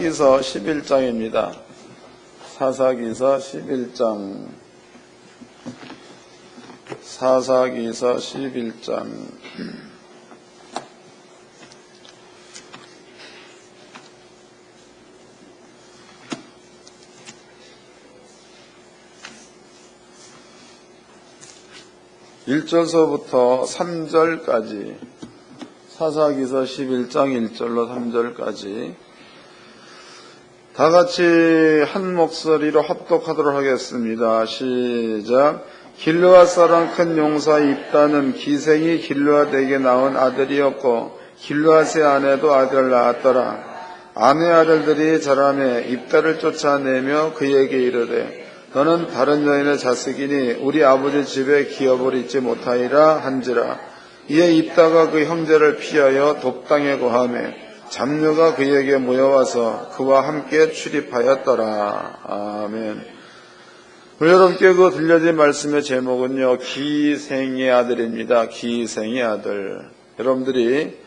사사기서 11장입니다. 사사기서 11장. 사사기서 11장. (1절서부터) (3절까지) 사사기서 11장 1절로 3절까지 다 같이 한 목소리로 합독하도록 하겠습니다. 시작. 길르앗 사람 큰 용사 입다는 기생이 길르앗에게 낳은 아들이었고 길르앗의 아내도 아들을 낳았더라. 아내 아들들이 자라매 입다를 쫓아내며 그에게 이르되 너는 다른 여인의 자식이니 우리 아버지 집에 기업을 잊지 못하리라 한지라. 이에 입다가 그 형제를 피하여 돕당에 거하매 잡녀가 그에게 모여와서 그와 함께 출입하였더라. 아멘. 우리 여러분께 그 들려진 말씀의 제목은요, 기생의 아들입니다. 기생의 아들. 여러분들이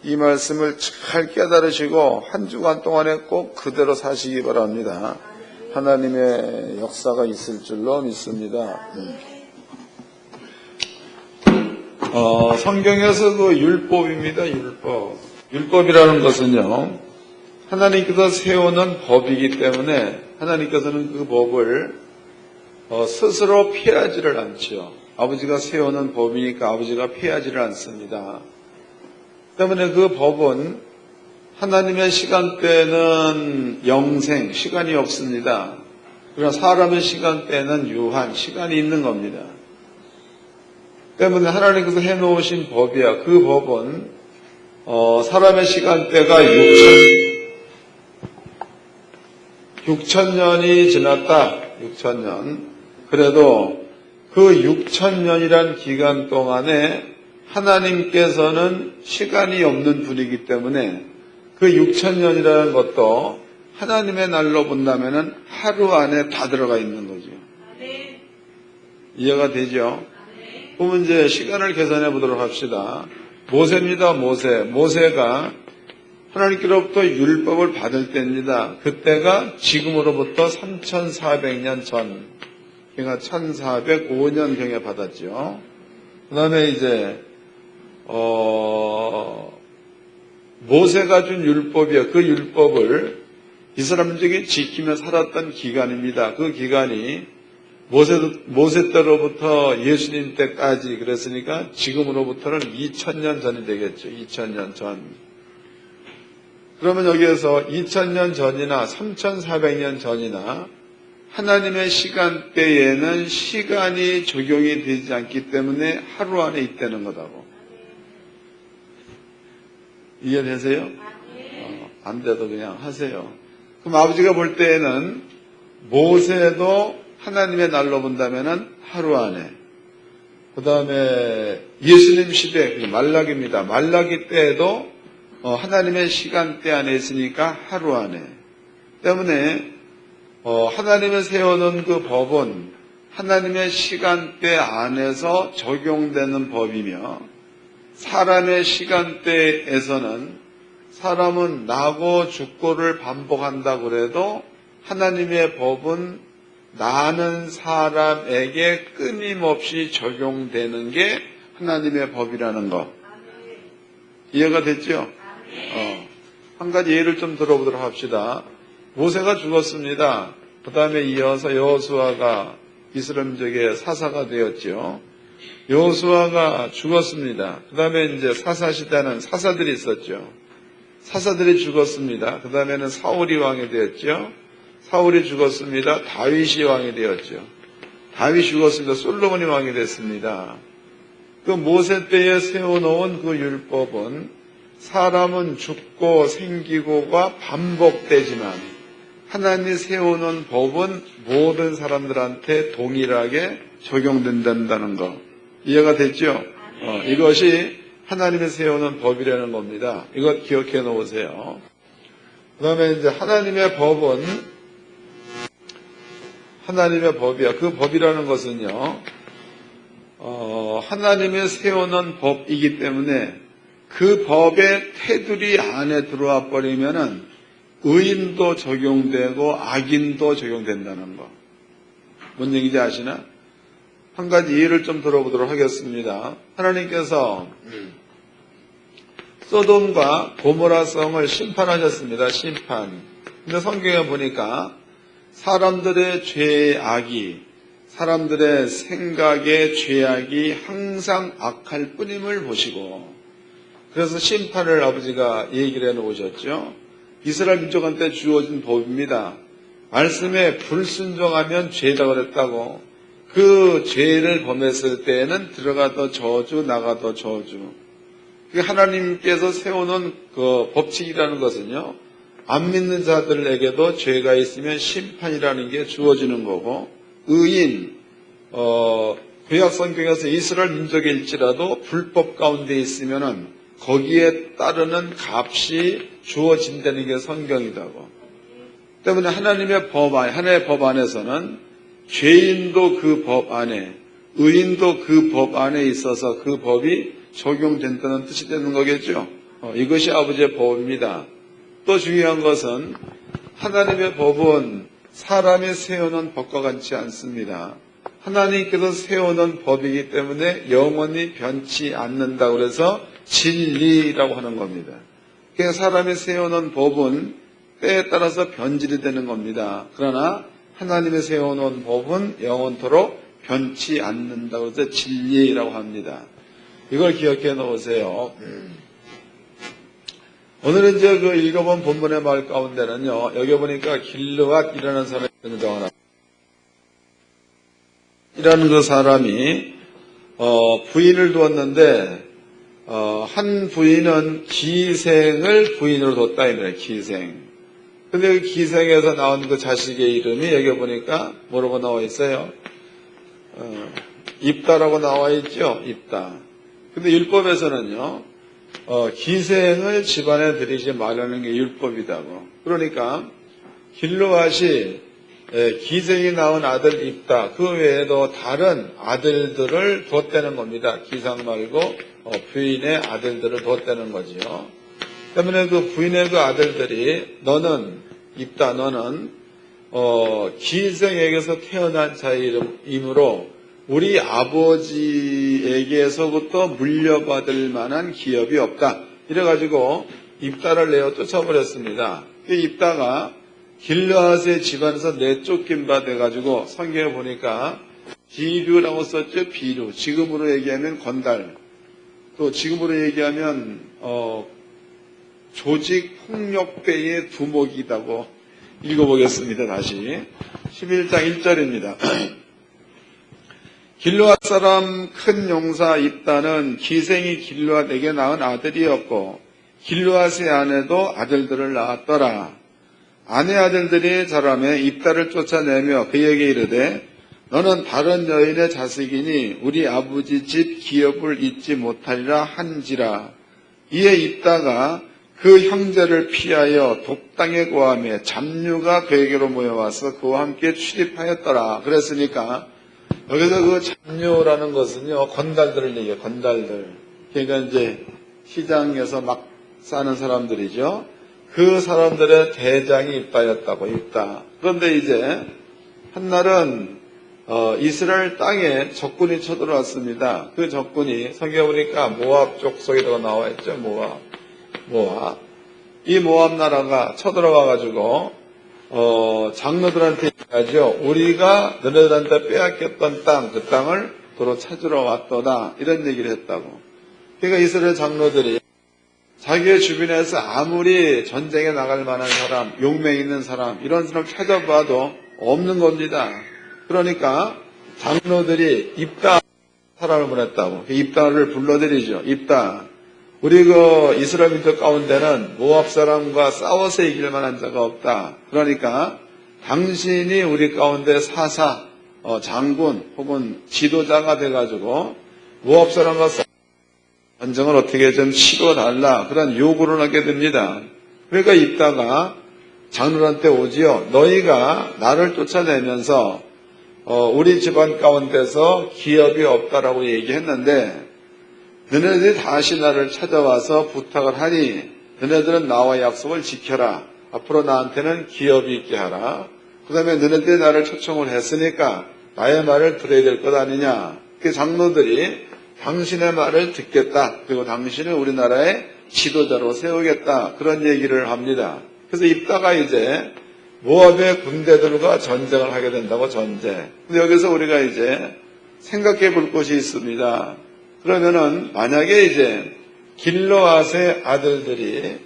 이 말씀을 잘 깨달으시고 한 주간 동안에 꼭 그대로 사시기 바랍니다. 하나님의 역사가 있을 줄로 믿습니다. 성경에서 그 율법입니다. 율법이라는 것은요, 하나님께서 세우는 법이기 때문에 하나님께서는 그 법을 스스로 피하지를 않죠. 아버지가 세우는 법이니까 아버지가 피하지를 않습니다. 때문에 그 법은 하나님의 시간대는 영생, 시간이 없습니다. 그러나 사람의 시간대는 유한, 시간이 있는 겁니다. 때문에 하나님께서 해놓으신 법이야. 그 법은 사람의 시간대가 6천년이 지났다. 6천년. 그래도 그 6천년이란 기간 동안에 하나님께서는 시간이 없는 분이기 때문에 그 6천년이라는 것도 하나님의 날로 본다면은 하루 안에 다 들어가 있는 거죠. 이해가 되죠? 그럼 이제 시간을 계산해 보도록 합시다. 모세입니다. 모세가 하나님께로부터 율법을 받을 때입니다. 그때가 지금으로부터 3,400년 전, 그러니까 1405년경에 받았죠. 그 다음에 이제 모세가 준 율법이요. 그 율법을 이스라엘민족이 지키며 살았던 기간입니다. 그 기간이 모세 때로부터 예수님 때까지 그랬으니까 지금으로부터는 2000년 전이 되겠죠. 2000년 전. 그러면 여기에서 2000년 전이나 3400년 전이나 하나님의 시간대에는 시간이 적용이 되지 않기 때문에 하루 안에 있다는 거다고. 이해되세요? 안 돼도 그냥 하세요. 그럼 아버지가 볼 때에는 모세도 하나님의 날로 본다면은 하루 안에, 그 다음에 예수님 시대, 말라기입니다. 말라기 때에도 하나님의 시간대 안에 있으니까 하루 안에. 때문에 하나님의 세워놓은 그 법은 하나님의 시간대 안에서 적용되는 법이며, 사람의 시간대에서는 사람은 나고 죽고를 반복한다고 그래도 하나님의 법은 나는 사람에게 끊임없이 적용되는 게 하나님의 법이라는 거. 이해가 됐죠? 한 가지 예를 좀 들어보도록 합시다. 모세가 죽었습니다. 그 다음에 이어서 여호수아가 이스라엘민족의 사사가 되었죠. 여호수아가 죽었습니다. 그 다음에 이제 사사시대는 사사들이 있었죠. 사사들이 죽었습니다. 그 다음에는 사울이 왕이 되었죠. 사울이 죽었습니다. 다윗이 왕이 되었죠. 다윗이 죽었습니다. 솔로몬이 왕이 됐습니다. 그 모세 때에 세워놓은 그 율법은 사람은 죽고 생기고가 반복되지만 하나님이 세워놓은 법은 모든 사람들한테 동일하게 적용된다는 거. 이해가 됐죠? 이것이 하나님이 세우는 법이라는 겁니다. 이것 기억해 놓으세요. 그 다음에 이제 하나님의 법은 하나님의 법이야. 그 법이라는 것은요, 하나님이 세워놓은 법이기 때문에 그 법의 테두리 안에 들어와 버리면은 의인도 적용되고 악인도 적용된다는 거. 뭔 얘기인지 아시나? 한 가지 예를 좀 들어보도록 하겠습니다. 하나님께서 소돔과 고모라 성을 심판하셨습니다. 심판. 근데 성경에 보니까 사람들의 죄악이, 사람들의 생각의 죄악이 항상 악할 뿐임을 보시고, 그래서 심판을 아버지가 얘기를 해놓으셨죠. 이스라엘 민족한테 주어진 법입니다. 말씀에 불순종하면 죄다 그랬다고. 그 죄를 범했을 때에는 들어가도 저주, 나가도 저주. 하나님께서 세워놓은 그 법칙이라는 것은요, 안 믿는 자들에게도 죄가 있으면 심판이라는 게 주어지는 거고, 의인, 구약 성경에서 이스라엘 민족일지라도 불법 가운데 있으면은 거기에 따르는 값이 주어진다는 게 성경이라고. 때문에 하나님의 법 안에, 하나의 법 안에서는 죄인도 그 법 안에, 의인도 그 법 안에 있어서 그 법이 적용된다는 뜻이 되는 거겠죠. 이것이 아버지의 법입니다. 또 중요한 것은 하나님의 법은 사람이 세워놓은 법과 같지 않습니다. 하나님께서 세워놓은 법이기 때문에 영원히 변치 않는다고 그래서 진리라고 하는 겁니다. 그래서 사람이 세워놓은 법은 때에 따라서 변질이 되는 겁니다. 그러나 하나님이 세워놓은 법은 영원토록 변치 않는다고 해서 진리라고 합니다. 이걸 기억해 놓으세요. 오늘은 이제 그 읽어본 본문의 말 가운데는요, 여기 보니까 길르앗이라는 사람이 등장하나. 이라는 그 사람이, 부인을 두었는데, 한 부인은 기생을 부인으로 뒀다, 이 말이에요, 기생. 근데 그 기생에서 나온 그 자식의 이름이 여기 보니까 뭐라고 나와 있어요? 입다라고 나와 있죠, 입다. 근데 율법에서는요, 기생을 집안에 들이지 말라는 게 율법이다고. 그러니까 길르앗이 기생이 낳은 아들 입다, 그 외에도 다른 아들들을 뒀다는 겁니다. 기상 말고 부인의 아들들을 뒀다는 거지요. 때문에 그 부인의 그 아들들이 너는 입다, 너는 기생에게서 태어난 자의 이름으로 우리 아버지에게서부터 물려받을 만한 기업이 없다. 이래가지고 입다를 내어 쫓아버렸습니다. 그 입다가 길르앗의 집안에서 내쫓긴 바 돼가지고 성경에 보니까 비류라고 썼죠. 비류. 지금으로 얘기하면 건달. 또 지금으로 얘기하면 조직 폭력배의 두목이라고 읽어보겠습니다. 다시 11장 1절입니다. 길르앗 사람 큰 용사 입다는 기생이 길르앗에게 낳은 아들이었고 길르앗의 아내도 아들들을 낳았더라. 아내 아들들이 자라매 입다를 쫓아내며 그에게 이르되 너는 다른 여인의 자식이니 우리 아버지 집 기업을 잊지 못하리라 한지라. 이에 입다가 그 형제를 피하여 독당에 거하며 잡류가 그에게로 모여와서 그와 함께 출입하였더라. 그랬으니까 여기서 그 잡류라는 것은요, 건달들을 얘기해요, 건달들. 그러니까 이제 시장에서 막 사는 사람들이죠. 그 사람들의 대장이 입다였다고, 입다. 그런데 이제 한날은 이스라엘 땅에 적군이 쳐들어왔습니다. 그 적군이 성경에 보니까 모압 족속이라고 나와 있죠. 모압. 이 모압 나라가 쳐들어와가지고 장로들한테 얘기하죠. 우리가 너네들한테 빼앗겼던 땅, 그 땅을 도로 찾으러 왔도다. 이런 얘기를 했다고. 그러니까 이스라엘 장로들이 자기의 주변에서 아무리 전쟁에 나갈 만한 사람, 용맹 있는 사람, 이런 사람 찾아봐도 없는 겁니다. 그러니까 장로들이 입다 사람을 보냈다고. 입다를 불러들이죠. 입다. 우리 그 이스라엘 민족 가운데는 모압 사람과 싸워서 이길 만한 자가 없다. 그러니까 당신이 우리 가운데 사사, 장군 혹은 지도자가 돼가지고 모압 사람과 전쟁을 어떻게 좀 치러달라. 그런 요구를 하게 됩니다. 그러니까 입다가 장로한테 오지요. 너희가 나를 쫓아내면서 우리 집안 가운데서 기업이 없다라고 얘기했는데 너네들이 다시 나를 찾아와서 부탁을 하니 너네들은 나와 약속을 지켜라. 앞으로 나한테는 기업이 있게 하라. 그 다음에 너네들이 나를 초청을 했으니까 나의 말을 들어야 될 것 아니냐. 그 장로들이 당신의 말을 듣겠다. 그리고 당신을 우리나라의 지도자로 세우겠다. 그런 얘기를 합니다. 그래서 입다가 이제 모압의 군대들과 전쟁을 하게 된다고 전쟁. 근데 여기서 우리가 이제 생각해 볼 것이 있습니다. 그러면은 만약에 이제 길르앗의 아들들이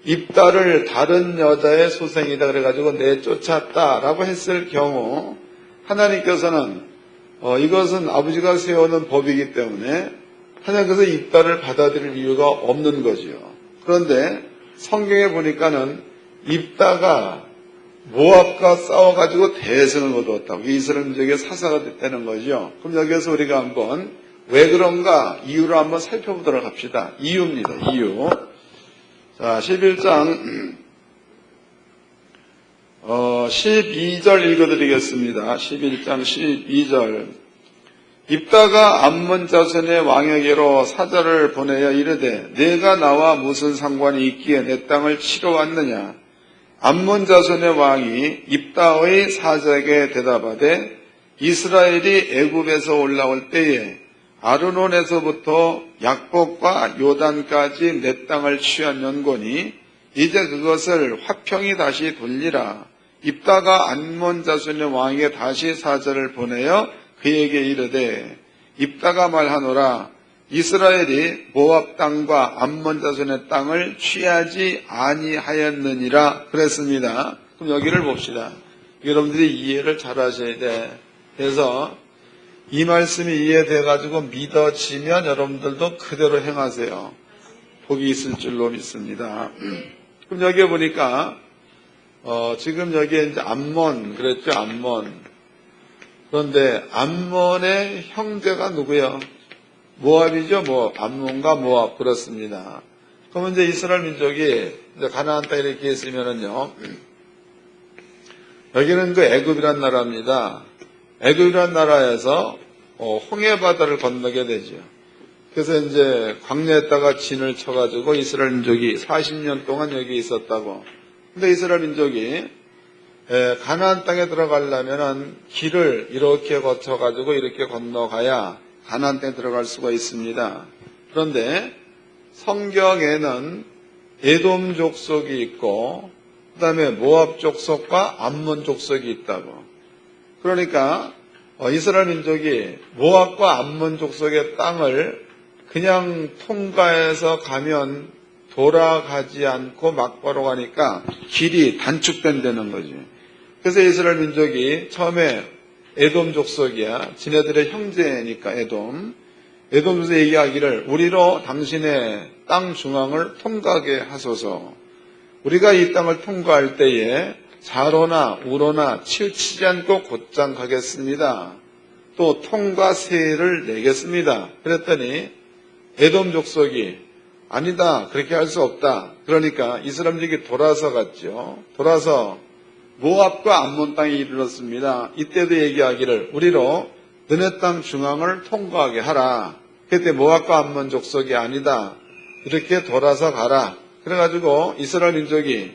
입다를 다른 여자의 소생이다 그래가지고 내쫓았다라고 했을 경우 하나님께서는 이것은 아버지가 세우는 법이기 때문에 하나님께서 입다를 받아들일 이유가 없는 거지요. 그런데 성경에 보니까는 입다가 모압과 싸워가지고 대승을 거두었다고 이스라엘 민족의 사사가 됐다는 거죠. 그럼 여기에서 우리가 한번 왜 그런가 이유를 한번 살펴보도록 합시다. 이유입니다. 이유. 자, 11장 12절 읽어드리겠습니다. 11장 12절. 입다가 암몬 자손의 왕에게로 사자를 보내어 이르되 내가 나와 무슨 상관이 있기에 내 땅을 치러 왔느냐. 암몬 자손의 왕이 입다의 사자에게 대답하되 이스라엘이 애굽에서 올라올 때에 아르논에서부터 약복과 요단까지 내 땅을 취한 연고니 이제 그것을 화평히 다시 돌리라. 입다가 암몬 자손의 왕에게 다시 사자를 보내어 그에게 이르되 입다가 말하노라. 이스라엘이 모압 땅과 암몬 자손의 땅을 취하지 아니하였느니라 그랬습니다. 그럼 여기를 봅시다. 여러분들이 이해를 잘 하셔야 돼. 그래서 이 말씀이 이해돼가지고 믿어지면 여러분들도 그대로 행하세요. 복이 있을 줄로 믿습니다. 그럼 여기에 보니까 지금 여기에 이제 암몬 그랬죠. 암몬. 그런데 암몬의 형제가 누구요? 모압이죠. 암몬과 모압 그렇습니다. 그러면 이제 이스라엘 민족이 이제 가나안 땅에 이렇게 있으면은요. 여기는 그 애굽이란 나라입니다. 애굽이란 나라에서 홍해 바다를 건너게 되죠. 그래서 이제 광야에다가 진을 쳐가지고 이스라엘 민족이 40년 동안 여기 있었다고. 근데 이스라엘 민족이 가나안 땅에 들어가려면은 길을 이렇게 거쳐가지고 이렇게 건너가야 가나안 땅에 들어갈 수가 있습니다. 그런데 성경에는 에돔 족속이 있고 그 다음에 모압 족속과 암몬 족속이 있다고. 그러니까 이스라엘 민족이 모압과 암몬 족속의 땅을 그냥 통과해서 가면 돌아가지 않고 막바로 가니까 길이 단축된다는 거지. 그래서 이스라엘 민족이 처음에 에돔 족속이야. 지네들의 형제니까 에돔에서 얘기하기를 우리로 당신의 땅 중앙을 통과하게 하소서. 우리가 이 땅을 통과할 때에 좌로나 우로나 치우치지 않고 곧장 가겠습니다. 또 통과세를 내겠습니다. 그랬더니 에돔 족속이 아니다. 그렇게 할 수 없다. 그러니까 이스라엘 민족이 돌아서 갔죠. 돌아서 모압과 암몬 땅에 이르렀습니다. 이때도 얘기하기를 우리로 너네 땅 중앙을 통과하게 하라. 그때 모압과 암몬 족속이 아니다. 이렇게 돌아서 가라. 그래가지고 이스라엘 민족이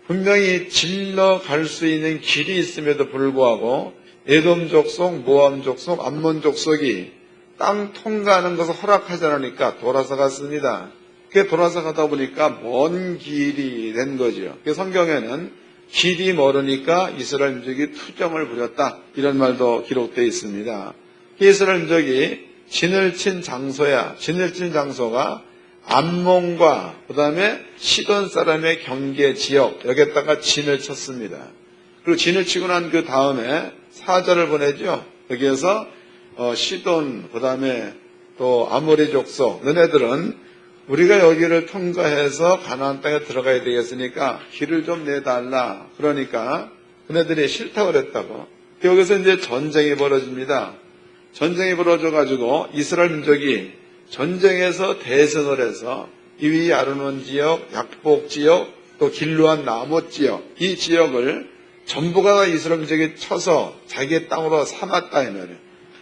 분명히 질러 갈 수 있는 길이 있음에도 불구하고 에돔 족속, 모압 족속, 암몬 족속이 땅 통과하는 것을 허락하지 않으니까 돌아서 갔습니다. 그게 돌아서 가다 보니까 먼 길이 된 거죠. 그 성경에는 길이 멀으니까 이스라엘 민족이 투정을 부렸다. 이런 말도 기록되어 있습니다. 이스라엘 민족이 진을 친 장소야. 진을 친 장소가 암몬과 그 다음에 시돈 사람의 경계 지역 여기에다가 진을 쳤습니다. 그리고 진을 치고 난 그 다음에 사자를 보내죠. 여기에서 시돈 그 다음에 또 아모리 족속 너네들은 우리가 여기를 통과해서 가나안 땅에 들어가야 되겠으니까 길을 좀 내달라. 그러니까 그네들이 싫다고 그랬다고. 여기서 이제 전쟁이 벌어집니다. 전쟁이 벌어져가지고 이스라엘 민족이 전쟁에서 대승을 해서 이위 아르논 지역, 약복 지역, 또 길르앗 나못 지역 이 지역을 전부가 이스라엘 민족이 쳐서 자기의 땅으로 삼았다 이 말이에요.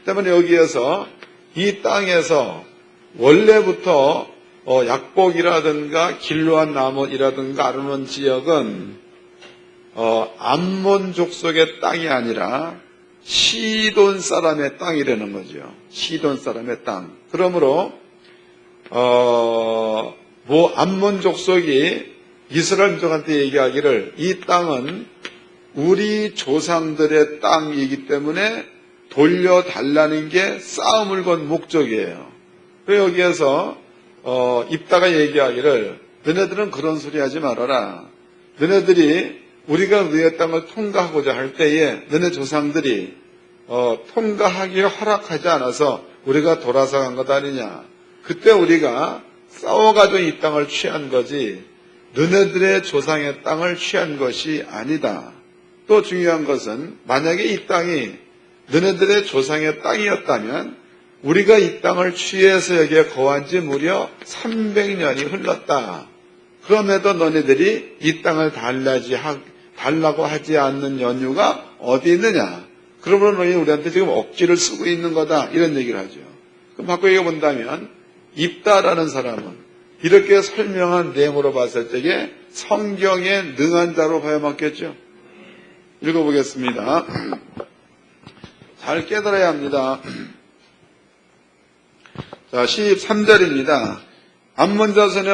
때문에 여기에서 이 땅에서 원래부터 약복이라든가 길르앗 나못이라든가 아르논 지역은 암몬 족속의 땅이 아니라 시돈 사람의 땅이라는 거죠. 시돈 사람의 땅. 그러므로 암몬 족속이 이스라엘 민족한테 얘기하기를 이 땅은 우리 조상들의 땅이기 때문에 돌려달라는 게 싸움을 건 목적이에요. 그래서 여기에서 입다가 얘기하기를 너네들은 그런 소리 하지 말아라. 너네들이 우리가 너의 땅을 통과하고자 할 때에 너네 조상들이 통과하기를 허락하지 않아서 우리가 돌아서 간 것 아니냐. 그때 우리가 싸워가지고 이 땅을 취한 거지 너네들의 조상의 땅을 취한 것이 아니다. 또 중요한 것은 만약에 이 땅이 너네들의 조상의 땅이었다면 우리가 이 땅을 취해서 여기에 거한 지 무려 300년이 흘렀다. 그럼에도 너네들이 이 땅을 달라고 하지 않는 연유가 어디 있느냐. 그러므로 너희 우리한테 지금 억지를 쓰고 있는 거다. 이런 얘기를 하죠. 그럼 바꿔 얘기해본다면 입다라는 사람은 이렇게 설명한 내용으로 봤을 때에 성경에 능한 자로 봐야 맞겠죠. 읽어보겠습니다. 잘 깨달아야 합니다. 자, 13절입니다. 암몬 자손의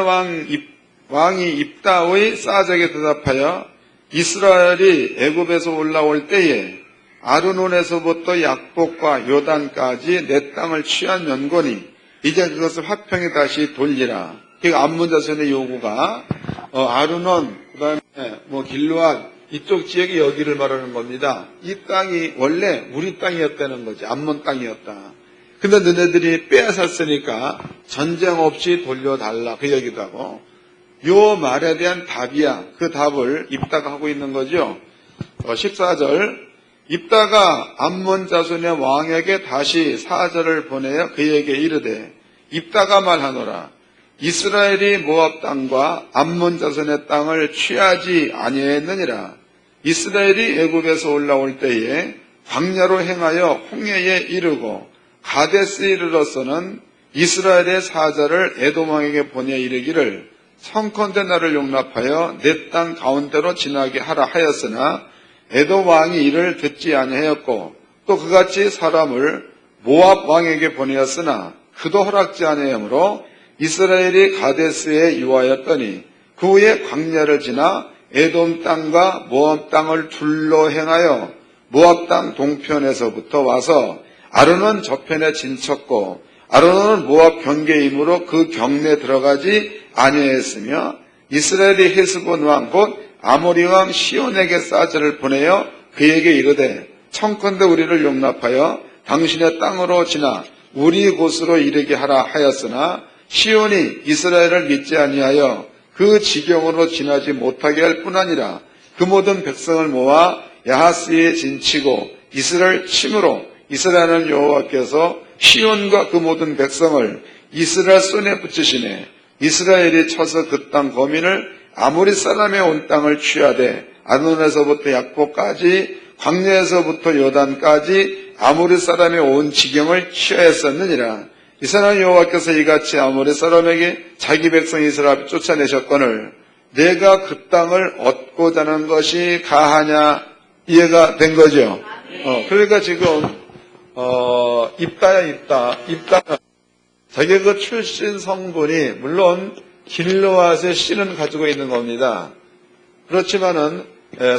왕이 입다의 사적에 대답하여 이스라엘이 애굽에서 올라올 때에 아르논에서부터 약복과 요단까지 내 땅을 취한 연고니 이제 그것을 화평에 다시 돌리라. 그러니까 암몬 자손의 요구가 아르논 그다음에 길르앗 이쪽 지역이 여기를 말하는 겁니다. 이 땅이 원래 우리 땅이었다는 거지. 암몬 땅이었다. 근데 너네들이 빼앗았으니까 전쟁 없이 돌려달라. 그 얘기도 하고 요 말에 대한 답이야. 그 답을 입다가 하고 있는 거죠. 14절 입다가 암몬 자손의 왕에게 다시 사절을 보내어 그에게 이르되 입다가 말하노라. 이스라엘이 모압 땅과 암몬 자손의 땅을 취하지 아니했느니라. 이스라엘이 애굽에서 올라올 때에 광야로 행하여 홍해에 이르고 가데스에 이르러서는 이스라엘의 사자를 에돔 왕에게 보내 이르기를 청컨대 나를 용납하여 내 땅 가운데로 지나게 하라 하였으나 에돔 왕이 이를 듣지 아니하였고 또 그같이 사람을 모압 왕에게 보내었으나 그도 허락지 아니하므로 이스라엘이 가데스에 유하였더니 그 후에 광야를 지나 에돔 땅과 모압 땅을 둘러 행하여 모압 땅 동편에서부터 와서 아르논 저편에 진쳤고 아르논은 모압 경계이므로 그 경내에 들어가지 아니하였으며 이스라엘이 헤스본 왕 곧 아모리 왕 시온에게 사절을 보내어 그에게 이르되 청컨대 우리를 용납하여 당신의 땅으로 지나 우리 곳으로 이르게 하라 하였으나 시온이 이스라엘을 믿지 아니하여 그 지경으로 지나지 못하게 할 뿐 아니라 그 모든 백성을 모아 야하스에 진치고 이스라엘 침으로 이스라엘은 여호와께서 시온과 그 모든 백성을 이스라엘 손에 붙이시네. 이스라엘이 쳐서 그 땅 거민을 아모리 사람의 온 땅을 취하되 아르논에서부터 약복까지 광야에서부터 요단까지 아모리 사람의 온 지경을 취하였었느니라. 이스라엘 여호와께서 이같이 아모리 사람에게 자기 백성 이스라엘을 쫓아내셨거늘 내가 그 땅을 얻고자 하는 것이 가하냐. 이해가 된 거죠. 그러니까 지금 입다야 입다는 자기 그 출신 성분이 물론 길르앗의 씨는 가지고 있는 겁니다. 그렇지만은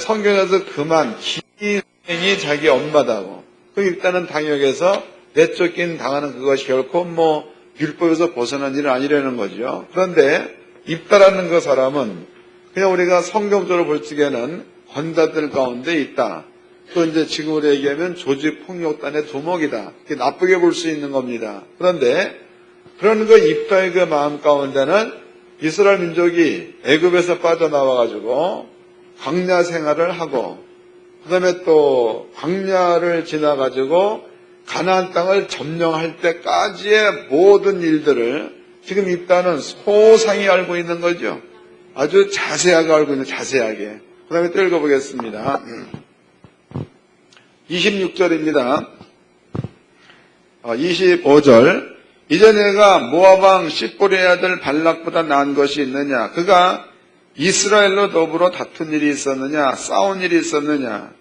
성경에서 그만 기생이 자기 엄마다고. 그 일단은 당역에서 내쫓긴 당하는 그것이 결코 율법에서 벗어난 일은 아니라는 거죠. 그런데 입다라는 그 사람은 그냥 우리가 성경적으로 볼 적에는 권자들 가운데 있다. 또 이제 지금으로 얘기하면 조직폭력단의 두목이다. 이렇게 나쁘게 볼 수 있는 겁니다. 그런데 그런 그 입다의 그 마음 가운데는 이스라엘 민족이 애굽에서 빠져나와가지고 광야 생활을 하고 그다음에 또 광야를 지나가지고 가나안 땅을 점령할 때까지의 모든 일들을 지금 입다는 소상히 알고 있는 거죠. 아주 자세하게 알고 있는 자세하게. 그 다음에 또 읽어보겠습니다. 26절입니다. 25절 이제 내가 모압 왕 십보리의 아들 발락보다 나은 것이 있느냐. 그가 이스라엘로 더불어 다툰 일이 있었느냐, 싸운 일이 있었느냐.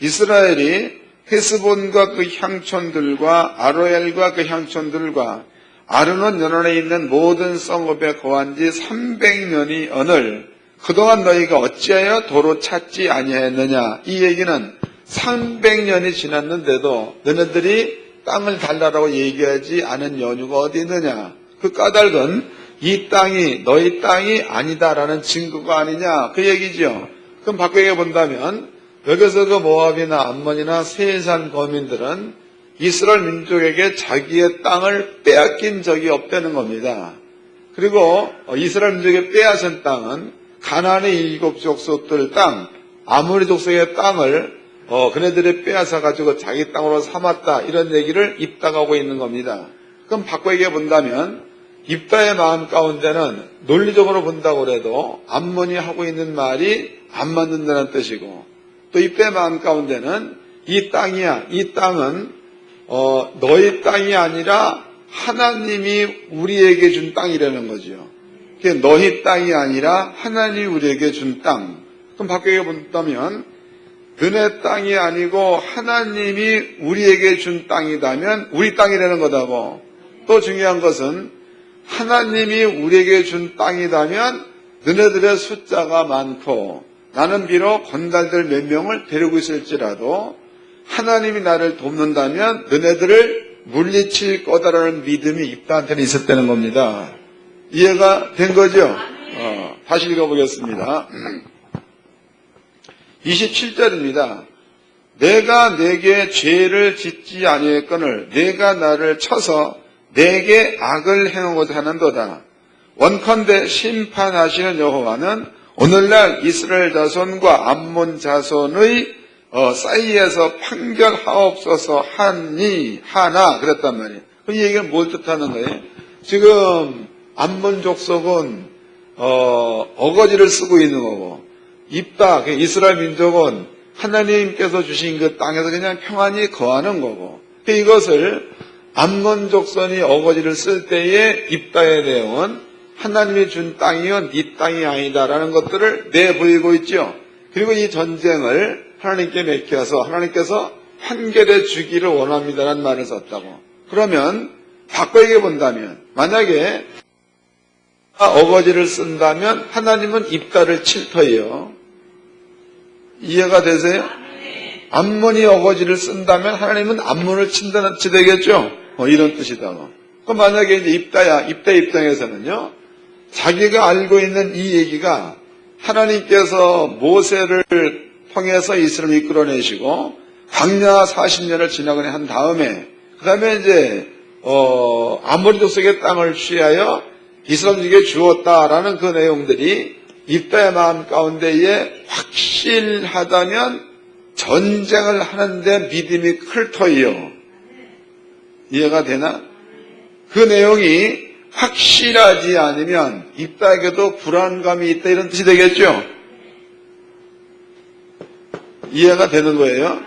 이스라엘이 헤스본과 그 향촌들과 아로엘과 그 향촌들과 아르논 연안에 있는 모든 성읍에 거한 지 300년이 언을 그동안 너희가 어찌하여 도로 찾지 아니하였느냐. 이 얘기는 300년이 지났는데도 너네들이 땅을 달라라고 얘기하지 않은 연유가 어디 있느냐. 그 까닭은 이 땅이 너희 땅이 아니다라는 증거가 아니냐. 그 얘기죠. 그럼 바꾸게 본다면 여기서 그 모압이나 암몬이나 세산 거민들은 이스라엘 민족에게 자기의 땅을 빼앗긴 적이 없다는 겁니다. 그리고 이스라엘 민족에 빼앗은 땅은 가나안의 7 족속들 땅, 아모리 족속의 땅을 그네들이 빼앗아 가지고 자기 땅으로 삼았다, 이런 얘기를 입다가 하고 있는 겁니다. 그럼 바꿔 얘기해 본다면 입다의 마음 가운데는 논리적으로 본다고 해도 암몬이 하고 있는 말이 안 맞는다는 뜻이고, 또 입다의 마음 가운데는 이 땅이야, 이 땅은 너희 땅이 아니라 하나님이 우리에게 준 땅이라는 거죠. 그게 너희 땅이 아니라 하나님이 우리에게 준 땅. 그럼 바뀌게 본다면 너네 땅이 아니고 하나님이 우리에게 준 땅이다면 우리 땅이라는 거다고. 또 중요한 것은 하나님이 우리에게 준 땅이다면 너네들의 숫자가 많고 나는 비록 건달들 몇 명을 데리고 있을지라도 하나님이 나를 돕는다면 너네들을 물리칠 거다라는 믿음이 입다한테는 있었다는 겁니다. 이해가 된 거죠? 다시 읽어보겠습니다. 27절입니다. 내가 내게 죄를 짓지 아니했거늘 내가 나를 쳐서 내게 악을 행하고자 하는도다. 원컨대 심판하시는 여호와는 오늘날 이스라엘 자손과 암몬 자손의 사이에서 판결하옵소서 하나 그랬단 말이에요. 이 얘기는 뭘 뜻하는 거예요? 지금 암몬 족속은 어거지를 쓰고 있는 거고, 입다 이스라엘 민족은 하나님께서 주신 그 땅에서 그냥 평안히 거하는 거고, 이것을 암몬 족속이 어거지를 쓸 때의 입다의 내용은 하나님이 준 땅이요 네 땅이 아니다라는 것들을 내보이고 있죠. 그리고 이 전쟁을 하나님께 맡겨서 하나님께서 판결해 주기를 원합니다라는 말을 썼다고. 그러면 바꿔 얘기해 본다면 만약에 어거지를 쓴다면 하나님은 입다를 칠 터예요. 이해가 되세요? 암몬이 어거지를 쓴다면 하나님은 암몬을 친다는 뜻이 되겠죠. 이런 뜻이다. 그럼 만약에 이제 입다 입장에서는요, 자기가 알고 있는 이 얘기가 하나님께서 모세를 통해서 이스라엘을 이끌어내시고 광야 40년을 지나고 한 다음에 그 다음에 이제 아모리 족속의 땅을 취하여 이스라엘에게 주었다라는 그 내용들이 입다의 마음 가운데에 확실하다면 전쟁을 하는데 믿음이 클 터이요. 이해가 되나? 그 내용이 확실하지 않으면 입다에게도 불안감이 있다, 이런 뜻이 되겠죠? 이해가 되는 거예요?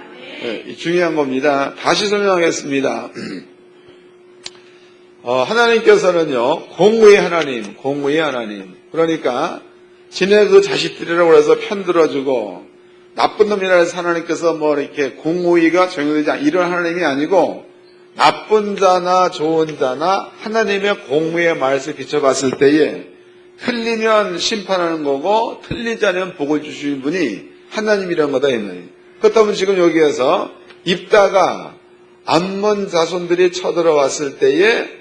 네, 중요한 겁니다. 다시 설명하겠습니다. 하나님께서는요, 공의의 하나님. 그러니까, 지네 그 자식들이라고 해서 편들어주고, 나쁜 놈이라 해서 하나님께서 이렇게 공의가 적용되지 않는 이런 하나님이 아니고, 나쁜 자나 좋은 자나 하나님의 공의의 말씀을 비춰봤을 때에, 틀리면 심판하는 거고, 틀리지 않으면 복을 주시는 분이 하나님이란 거다, 이 말이에요. 그렇다면 지금 여기에서, 입다가 암몬 자손들이 쳐들어왔을 때에,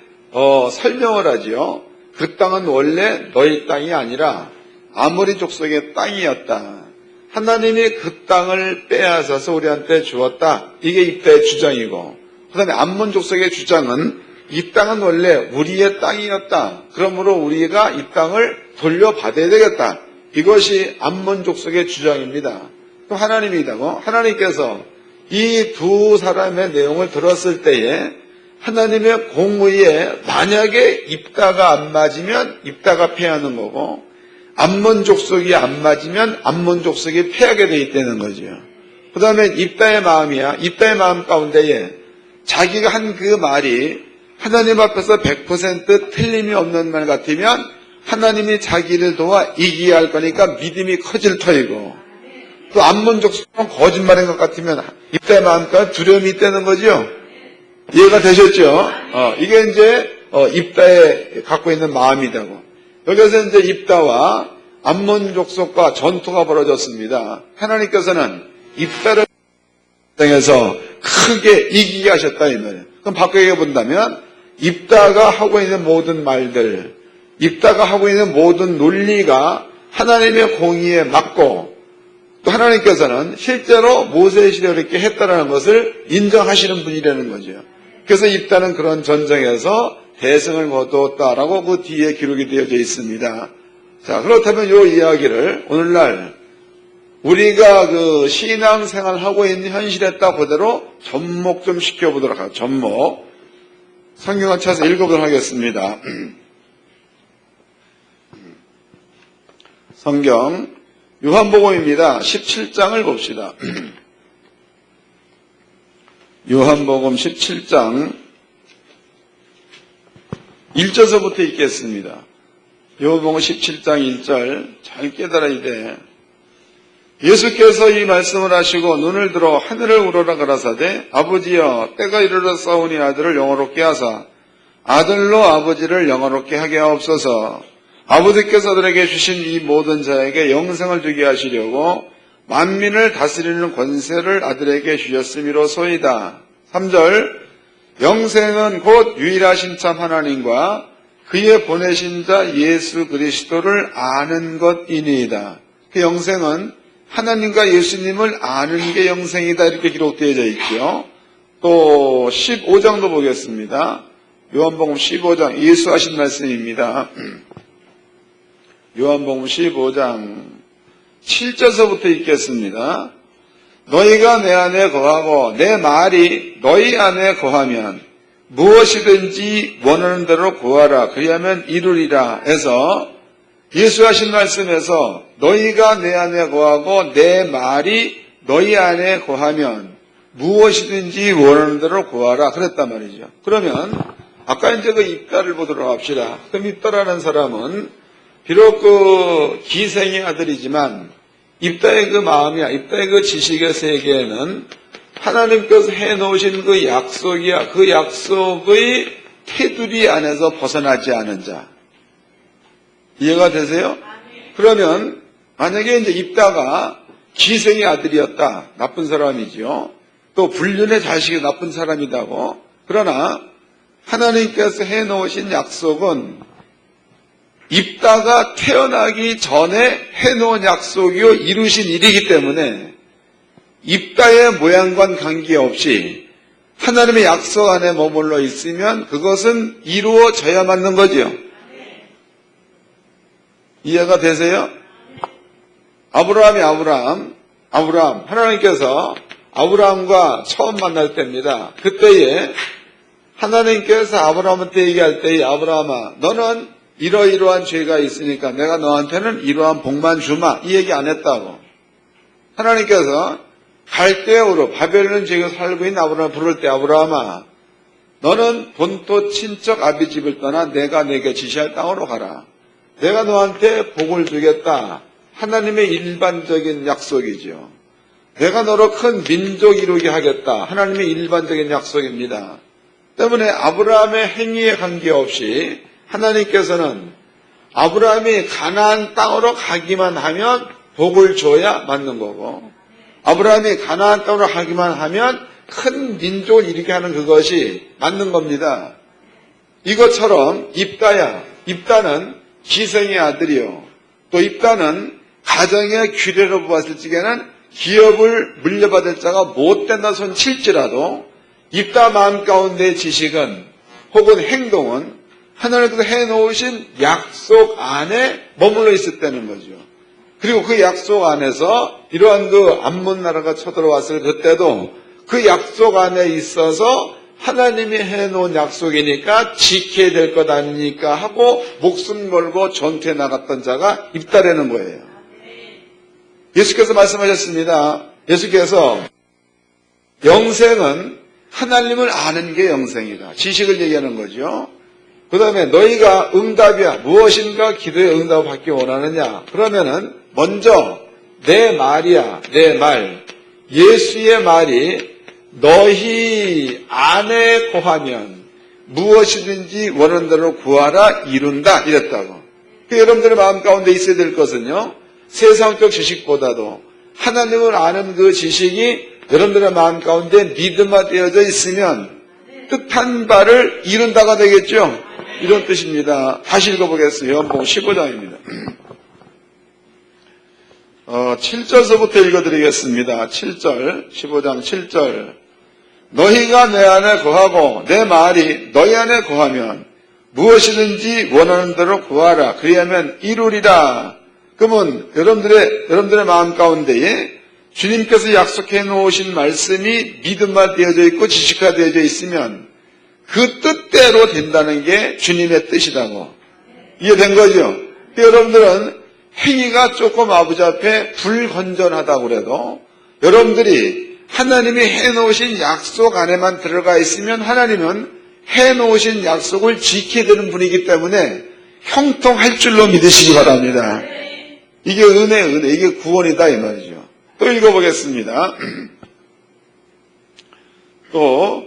설명을 하지요. 그 땅은 원래 너희 땅이 아니라 아모리 족속의 땅이었다. 하나님이 그 땅을 빼앗아서 우리한테 주었다. 이게 입다의 주장이고, 그 다음에 암몬 족속의 주장은 이 땅은 원래 우리의 땅이었다. 그러므로 우리가 이 땅을 돌려받아야 되겠다. 이것이 암몬 족속의 주장입니다. 또 하나님이다고. 하나님께서 이 두 사람의 내용을 들었을 때에 하나님의 공의에 만약에 입다가 안 맞으면 입다가 패하는 거고, 암몬 족속이 안 맞으면 암몬 족속이 패하게 돼 있다는 거죠. 그 다음에 입다의 마음이야. 입다의 마음 가운데에 자기가 한 그 말이 하나님 앞에서 100% 틀림이 없는 말 같으면 하나님이 자기를 도와 이기게 할 거니까 믿음이 커질 터이고, 또 암몬족속은 거짓말인 것 같으면 입다의 마음과 두려움이 있다는 거죠. 이해가 되셨죠? 이게 이제 입다에 갖고 있는 마음이라고. 여기서 이제 입다와 암몬족속과 전투가 벌어졌습니다. 하나님께서는 입다를 땅에서 크게 이기게 하셨다 이 말이에요. 그럼 바꾸게 본다면 입다가 하고 있는 모든 말들, 입다가 하고 있는 모든 논리가 하나님의 공의에 맞고, 또 하나님께서는 실제로 모세의 시대에 이렇게 했다는 것을 인정하시는 분이라는 거죠. 그래서 입다는 그런 전쟁에서 대승을 거두었다라고 그 뒤에 기록이 되어져 있습니다. 자, 그렇다면 이 이야기를 오늘날 우리가 그 신앙생활 하고 있는 현실에다 그대로 접목 좀 시켜보도록 하죠. 접목. 성경을 찾아서 읽어보도록 하겠습니다. 성경 요한복음입니다. 17장을 봅시다. 요한복음 17장 1절서부터 읽겠습니다. 요한복음 17장 1절 잘 깨달아야 돼. 예수께서 이 말씀을 하시고 눈을 들어 하늘을 우러러 가라사대 아버지여 때가 이르렀사오니 아들을 영화롭게 하사 아들로 아버지를 영화롭게 하게 하옵소서. 아버지께서 아들에게 주신 이 모든 자에게 영생을 주게 하시려고 만민을 다스리는 권세를 아들에게 주셨음이로소이다. 3절 영생은 곧 유일하신 참 하나님과 그의 보내신 자 예수 그리스도를 아는 것이니이다. 그 영생은 하나님과 예수님을 아는 게 영생이다 이렇게 기록되어져 있고요. 또 15장도 보겠습니다. 요한복음 15장 예수 하신 말씀입니다. 요한복음 15장 7절서부터 읽겠습니다. 너희가 내 안에 거하고 내 말이 너희 안에 거하면 무엇이든지 원하는 대로 구하라 그리하면 이루리라 해서 예수 하신 말씀에서 너희가 내 안에 거하고 내 말이 너희 안에 거하면 무엇이든지 원하는 대로 구하라 그랬단 말이죠. 그러면 아까 이제 그 입다를 보도록 합시다. 그럼 입다라는 사람은 비록 그 기생의 아들이지만 입다의 그 마음이야, 입다의 그 지식의 세계에는 하나님께서 해놓으신 그 약속이야, 그 약속의 테두리 안에서 벗어나지 않은 자. 이해가 되세요? 그러면 만약에 이제 입다가 기생의 아들이었다, 나쁜 사람이죠. 또 불륜의 자식이 나쁜 사람이다고. 그러나 하나님께서 해놓으신 약속은 입다가 태어나기 전에 해놓은 약속이요 이루신 일이기 때문에 입다의 모양과는 관계없이 하나님의 약속 안에 머물러 있으면 그것은 이루어져야 맞는 거죠. 이해가 되세요? 아브라함이 아브라함 하나님께서 아브라함과 처음 만날 때입니다. 그때에 하나님께서 아브라함한테 얘기할 때에 아브라함아 너는 이러이러한 죄가 있으니까 내가 너한테는 이러한 복만 주마 이 얘기 안 했다고. 하나님께서 갈대아우로 바벨론 지역에 살고 있는 아브라함을 부를 때 아브라함아 너는 본토 친척 아비 집을 떠나 내가 내게 지시할 땅으로 가라. 내가 너한테 복을 주겠다. 하나님의 일반적인 약속이죠. 내가 너로 큰 민족 이루게 하겠다. 하나님의 일반적인 약속입니다. 때문에 아브라함의 행위에 관계없이 하나님께서는 아브라함이 가나안 땅으로 가기만 하면 복을 줘야 맞는 거고 아브라함이 가나안 땅으로 가기만 하면 큰 민족을 일으키게 하는 그것이 맞는 겁니다. 이것처럼 입다는 기생의 아들이요. 또 입다는 가정의 규례로 보았을 적에는 기업을 물려받을 자가 못된다 손 칠지라도 입다 마음 가운데의 지식은 혹은 행동은 하나님께서 해놓으신 약속 안에 머물러 있었다는 거죠. 그리고 그 약속 안에서 이러한 그 암몬 나라가 쳐들어왔을 그때도 그 약속 안에 있어서 하나님이 해놓은 약속이니까 지켜야 될 것 아니니까 하고 목숨 걸고 전투에 나갔던 자가 입다라는 거예요. 예수께서 말씀하셨습니다. 예수께서 영생은 하나님을 아는 게 영생이다. 지식을 얘기하는 거죠. 그 다음에 너희가 응답이야. 무엇인가 기도의 응답을 받기 원하느냐. 그러면은 먼저 내 말이야. 내 말. 예수의 말이 너희 안에 거하면 무엇이든지 원하는 대로 구하라 이룬다 이랬다고. 여러분들의 마음 가운데 있어야 될 것은요, 세상적 지식보다도 하나님을 아는 그 지식이 여러분들의 마음 가운데 믿음화되어져 있으면 뜻한 바를 이룬다가 되겠죠. 이런 뜻입니다. 다시 읽어보겠습니다. 요한복음 15장입니다. 7절서부터 읽어드리겠습니다. 7절, 15장 7절. 너희가 내 안에 거하고 내 말이 너희 안에 거하면 무엇이든지 원하는 대로 구하라. 그리하면 이루리라. 그러면 여러분들의 마음 가운데에 주님께서 약속해 놓으신 말씀이 믿음화되어져 있고 지식화되어져 있으면 그 뜻대로 된다는 게 주님의 뜻이라고. 이해된 거죠? 여러분들은 행위가 조금 아버지 앞에 불건전하다고 그래도 여러분들이 하나님이 해놓으신 약속 안에만 들어가 있으면 하나님은 해놓으신 약속을 지켜야 되는 분이기 때문에 형통할 줄로 믿으시기 바랍니다. 이게 은혜, 이게 구원이다 이 말이죠. 또 읽어보겠습니다. 또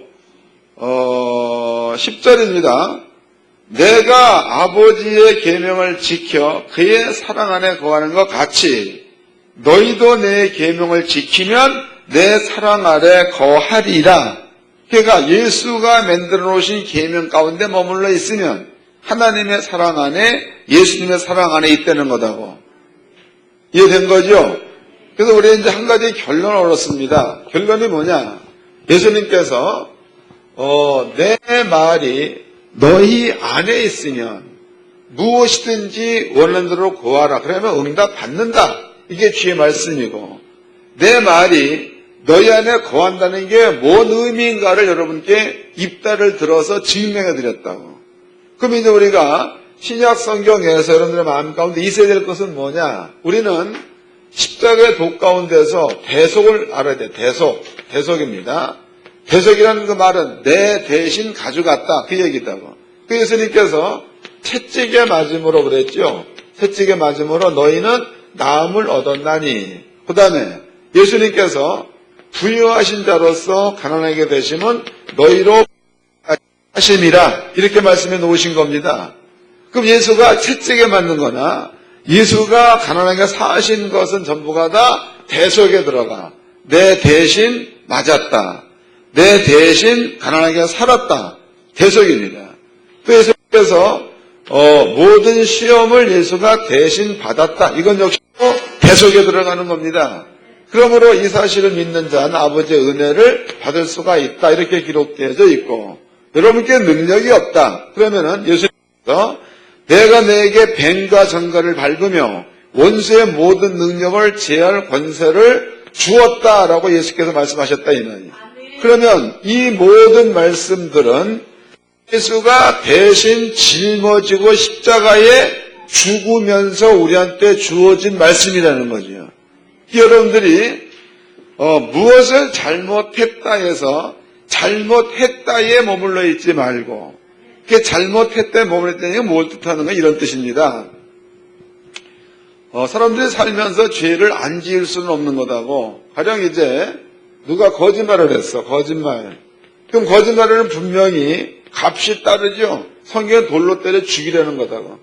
10절입니다. 내가 아버지의 계명을 지켜 그의 사랑 안에 거하는 것 같이 너희도 내 계명을 지키면 내 사랑 아래 거하리라. 그러니까 예수가 만들어 놓으신 계명 가운데 머물러 있으면 하나님의 사랑 안에, 예수님의 사랑 안에 있다는 거다고. 이해된 거죠? 그래서 우리 이제 한 가지 결론을 얻었습니다. 결론이 뭐냐? 예수님께서 내 말이 너희 안에 있으면 무엇이든지 원하는 대로 구하라. 그러면 응답 받는다. 이게 주의 말씀이고, 내 말이 너희 안에 거한다는 게 뭔 의미인가를 여러분께 입다를 들어서 증명해 드렸다고. 그럼 이제 우리가 신약 성경에서 여러분들의 마음 가운데 있어야 될 것은 뭐냐? 우리는 십자가의 독 가운데서 대속을 알아야 돼. 대속입니다. 대속이라는 그 말은 내 대신 가져갔다 그 얘기다고. 그 예수님께서 채찍에 맞음으로 그랬죠. 채찍에 맞음으로 너희는 나음을 얻었나니. 그 다음에 예수님께서 부유하신 자로서 가난하게 되심은 너희로 하심이라 이렇게 말씀해 놓으신 겁니다. 그럼 예수가 채찍에 맞는 거나 예수가 가난하게 사신 것은 전부가 다 대속에 들어가. 내 대신 맞았다. 내 대신 가난하게 살았다. 대속입니다. 또 예수께서 모든 시험을 예수가 대신 받았다. 이건 역시 대속에 들어가는 겁니다. 그러므로 이 사실을 믿는 자는 아버지의 은혜를 받을 수가 있다. 이렇게 기록되어져 있고, 여러분께 능력이 없다. 그러면은 예수님께서 내가 내게 뱀과 정갈을 밟으며 원수의 모든 능력을 제할 권세를 주었다라고 예수께서 말씀하셨다 이 말이에요. 그러면 이 모든 말씀들은 예수가 대신 짊어지고 십자가에 죽으면서 우리한테 주어진 말씀이라는 거죠. 여러분들이 무엇을 잘못했다 해서 잘못했다에 머물러 있지 말고, 그게 잘못했다에 머물러 있다는 게 뭘 뜻하는 가 이런 뜻입니다. 사람들이 살면서 죄를 안 지을 수는 없는 거다고. 가령 이제 누가 거짓말을 했어. 거짓말. 그럼 거짓말에는 분명히 값이 따르죠. 성경은 돌로 때려 죽이려는 거다고.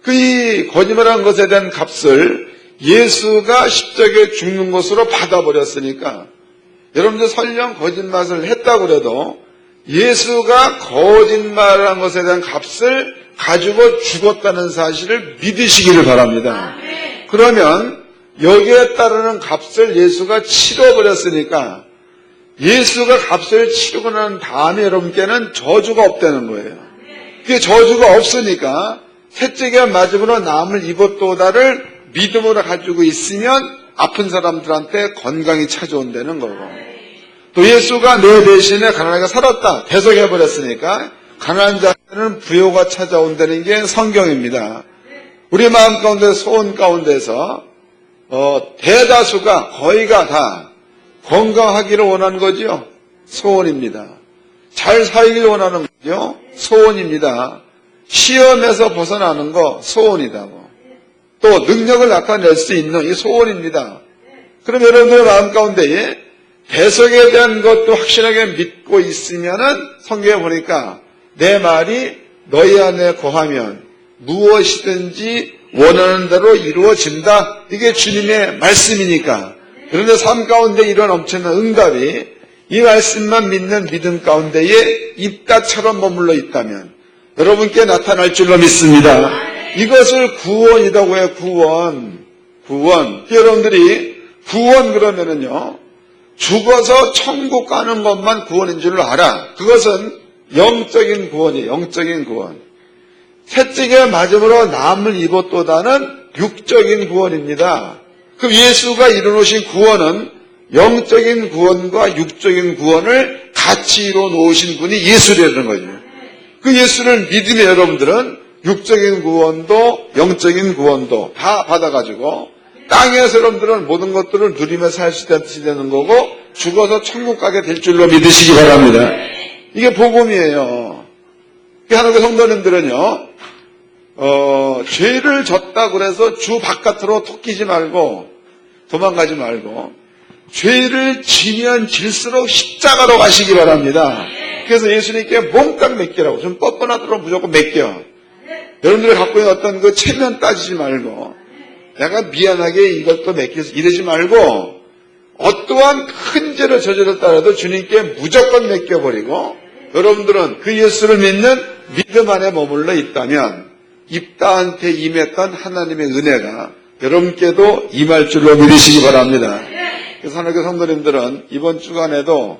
이 거짓말한 것에 대한 값을 예수가 십자가에 죽는 것으로 받아버렸으니까, 여러분들 설령 거짓말을 했다고 그래도 예수가 거짓말한 것에 대한 값을 가지고 죽었다는 사실을 믿으시기를 바랍니다. 그러면 여기에 따르는 값을 예수가 치러버렸으니까 예수가 값을 치르고 난 다음에 여러분께는 저주가 없다는 거예요. 그게 저주가 없으니까 채찍에 맞음으로 남을 입었도다를 믿음으로 가지고 있으면 아픈 사람들한테 건강이 찾아온다는 거고, 또 예수가 내 대신에 가난하게 살았다. 대속해버렸으니까 가난한 자는 부요가 찾아온다는 게 성경입니다. 우리 마음 가운데 소원 가운데서 대다수가 거의가 다 건강하기를 원하는 거죠. 소원입니다. 잘 살기를 원하는 거죠. 소원입니다. 시험에서 벗어나는 거 소원이다고. 또 능력을 나타낼 수 있는 이 소원입니다. 그럼 여러분들의 마음 가운데에 배석에 대한 것도 확실하게 믿고 있으면은 성경에 보니까 내 말이 너희 안에 거하면 무엇이든지 원하는 대로 이루어진다. 이게 주님의 말씀이니까. 그런데 삶 가운데 이런 엄청난 응답이 이 말씀만 믿는 믿음 가운데에 입다처럼 머물러 있다면 여러분께 나타날 줄로 믿습니다. 이것을 구원이라고 해요. 구원. 여러분들이 구원 그러면은요, 죽어서 천국 가는 것만 구원인 줄 알아. 그것은 영적인 구원이에요. 영적인 구원. 채찍에 맞음으로 남을 입었도다는 육적인 구원입니다. 그럼 예수가 이루어놓으신 구원은 영적인 구원과 육적인 구원을 같이 이루어놓으신 분이 예수라는 거죠. 그 예수를 믿으면 여러분들은 육적인 구원도 영적인 구원도 다 받아가지고 땅에서 여러분들은 모든 것들을 누리며 살 수 있듯이 되는 거고 죽어서 천국 가게 될 줄로 믿으시기 바랍니다. 이게 복음이에요. 하나님의 성도님들은요, 죄를 졌다 그래서 주 바깥으로 톡끼지 말고 도망가지 말고 죄를 지면 질수록 십자가로 가시기 바랍니다. 그래서 예수님께 몽땅 맡기라고. 좀 뻔뻔하도록 무조건 맡겨. 여러분들이 갖고 있는 어떤 그 체면 따지지 말고 내가 미안하게 이것도 맡겨서 이러지 말고 어떠한 큰 죄를 저질렀다라도 주님께 무조건 맡겨버리고 여러분들은 그 예수를 믿는 믿음 안에 머물러 있다면 입다한테 임했던 하나님의 은혜가 여러분께도 임할 줄로 믿으시기 바랍니다. 그래서 하나님의 성도님들은 이번 주간에도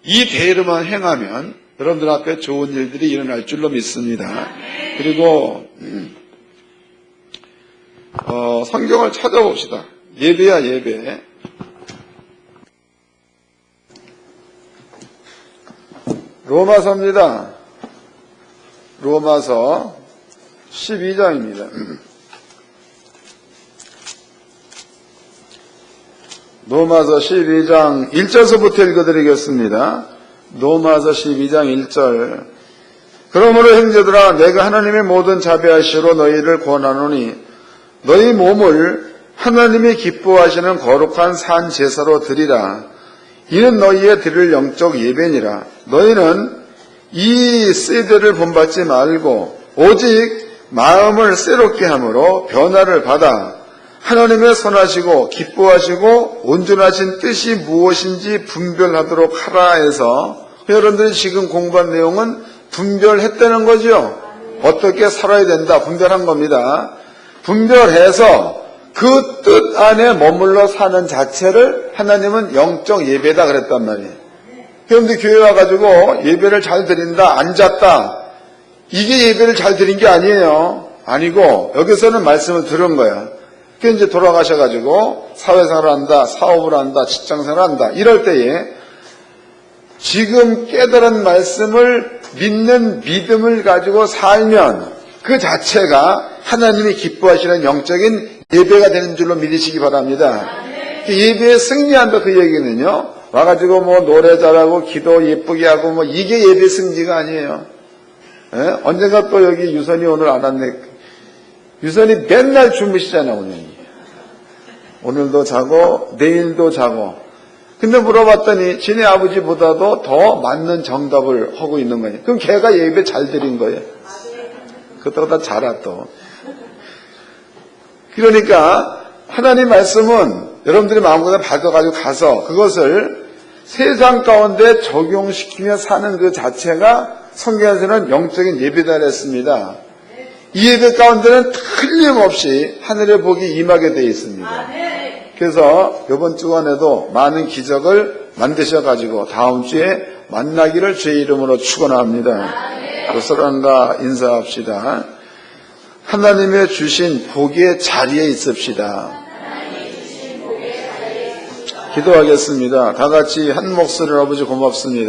이 대로만 행하면 여러분들 앞에 좋은 일들이 일어날 줄로 믿습니다. 그리고 성경을 찾아봅시다. 예배야 예배. 로마서입니다. 로마서 12장입니다. 로마서 12장 1절서부터 읽어드리겠습니다. 로마서 12장 1절. 그러므로 형제들아 내가 하나님의 모든 자비하시로 너희를 권하노니 너희 몸을 하나님이 기뻐하시는 거룩한 산 제사로 드리라. 이는 너희의 드릴 영적 예배니라. 너희는 이 세대를 본받지 말고 오직 마음을 새롭게 함으로 변화를 받아 하나님의 선하시고 기뻐하시고 온전하신 뜻이 무엇인지 분별하도록 하라 해서 여러분들이 지금 공부한 내용은 분별했다는 거죠. 어떻게 살아야 된다 분별한 겁니다. 분별해서 그 뜻 안에 머물러 사는 자체를 하나님은 영적 예배다 그랬단 말이에요. 여러분들 교회 와가지고 예배를 잘 드린다 앉았다 이게 예배를 잘 드린 게 아니에요. 아니고 여기서는 말씀을 들은 거야. 그 이제 돌아가셔가지고 사회생활을 한다, 사업을 한다, 직장생활을 한다. 이럴 때에 지금 깨달은 말씀을 믿는 믿음을 가지고 살면 그 자체가 하나님이 기뻐하시는 영적인 예배가 되는 줄로 믿으시기 바랍니다. 예배에 승리한다 그 얘기는요. 와가지고 뭐 노래 잘하고 기도 예쁘게 하고 뭐 이게 예배 승리가 아니에요. 예? 언젠가 또 여기 유선이 오늘 안 왔네. 유선이 맨날 주무시잖아 오늘. 오늘도 자고 내일도 자고. 근데 물어봤더니 지네 아버지보다도 더 맞는 정답을 하고 있는 거예요. 그럼 걔가 예배 잘 드린 거예요. 그것도 다 잘하 또. 그러니까 하나님 말씀은 여러분들이 마음껏 받아가지고 가서 그것을 세상 가운데 적용시키며 사는 그 자체가 성경에서는 영적인 예배다 그랬습니다. 이 예배 가운데는 틀림없이 하늘의 복이 임하게 되어 있습니다. 그래서 이번 주간에도 많은 기적을 만드셔가지고 다음 주에 만나기를 주의 이름으로 축원합니다. 서로가 인사합시다. 하나님의 주신 복의 자리에 있읍시다. 기도하겠습니다. 다 같이 한 목소리로 아버지 고맙습니다.